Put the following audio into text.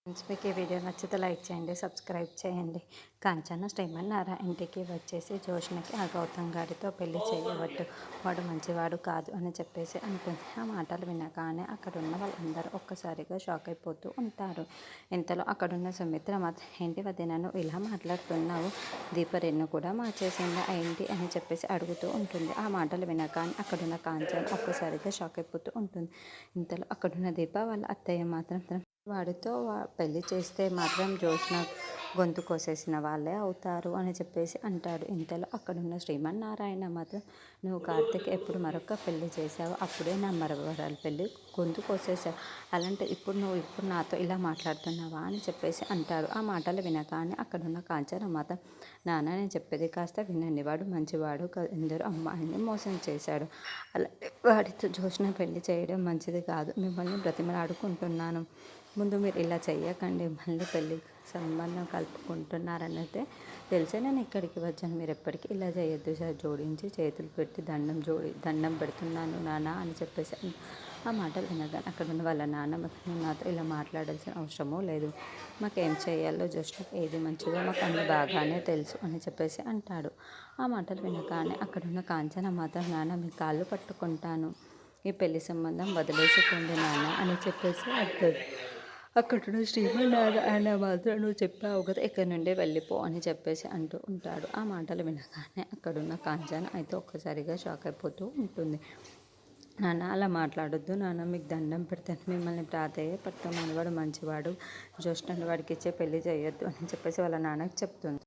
Friends, మీకు ఈ video నచ్చితే లైక్ చేయండి, సబ్స్క్రైబ్ చేయండి. కాంచన శ్రీమన్నారా ఇంటికి వచ్చేసి జోష్నకి ఆ గౌతమ్ గారితో పెళ్లి చేయవద్దు, వాడు మంచివాడు కాదు అని చెప్పేసి అనుకుంది. ఆ మాటలు వినగానే అక్కడున్న వాళ్ళందరూ ఒక్కసారిగా షాక్ అయిపోతూ ఉంటారు. ఇంతలో అక్కడున్న సుమిత్ర మాత్రం, ఏంటి వదినను ఇలా మాట్లాడుతున్నావు, దీపరెన్ను కూడా మార్చేసిందా ఏంటి అని చెప్పేసి అడుగుతూ ఉంటుంది. ఆ మాటలు వినగానే అక్కడున్న కాంచన ఒక్కసారిగా షాక్ అయిపోతూ ఉంటుంది. ఇంతలో అక్కడున్న దీప వాళ్ళ అత్తయ్య మాత్రం వాడితో పెళ్లి చేస్తే మాత్రం జోష్న గొంతు కోసేసిన వాళ్ళే అవుతారు అని చెప్పేసి అంటాడు. ఇంతలో అక్కడున్న శ్రీమన్నారాయణ మాత్రం, నువ్వు కార్తీక్ ఎప్పుడు మరొక పెళ్లి చేసావు, అప్పుడే నా మరొకరాలు పెళ్ళి గొంతు కోసేసావు, అలాంటి ఇప్పుడు నాతో ఇలా మాట్లాడుతున్నావా అని చెప్పేసి అంటాడు. ఆ మాటలు వినగానే అక్కడున్న కాంచన మాత్రం, నాన్న నేను చెప్పేది కాస్త వినండి, వాడు మంచివాడు ఎందరో అమ్మాయిని మోసం చేశాడు, అలా వాడితో జోష్న పెళ్లి చేయడం మంచిది కాదు, మిమ్మల్ని బ్రతిమలాడుకుంటున్నాను, ముందు మీరు ఇలా చెయ్యకండి, మళ్ళీ పెళ్ళి సంబంధం కలుపుకుంటున్నారన్నదే తెలిసే నేను ఇక్కడికి వచ్చాను, మీరు ఎప్పటికీ ఇలా చేయొద్దు సార్, జోడించి చేతులు పెట్టి దండం పెడుతున్నాను నాన్న అని చెప్పేసి. ఆ మాటలు వినగానే అక్కడ ఉన్న వాళ్ళ నాన్న, నువ్వు నాతో ఇలా మాట్లాడాల్సిన అవసరమూ లేదు, మాకేం చేయాలో జస్ట్ ఏది మంచిదో మాకు అన్ని బాగానే తెలుసు అని చెప్పేసి అంటాడు. ఆ మాటలు వినగానే అక్కడున్న కాంచన మాత్రం, నాన్న మీ కాళ్ళు పట్టుకుంటాను, ఈ పెళ్లి సంబంధం వదిలేసుకోండి నాన్న అని చెప్పేసి అంటాడు. అక్కడున్న శ్రీమన్నారాయణ మాత్రం, నువ్వు చెప్పావు కదా ఇక్కడ నుండే వెళ్ళిపో అని చెప్పేసి అంటూ ఉంటాడు. ఆ మాటలు వినగానే అక్కడున్న కాంచన అయితే ఒక్కసారిగా షాక్ అయిపోతూ ఉంటుంది. నాన్న అలా మాట్లాడొద్దు నాన్న, మీకు దండం పెడతాను, మిమ్మల్ని ప్రాధేయపడతాను, మనవాడు మంచివాడు, జ్యోష్ణని వాడికి ఇచ్చే పెళ్లి చేయొద్దు అని చెప్పేసి వాళ్ళ నాన్నకి చెప్తుంది.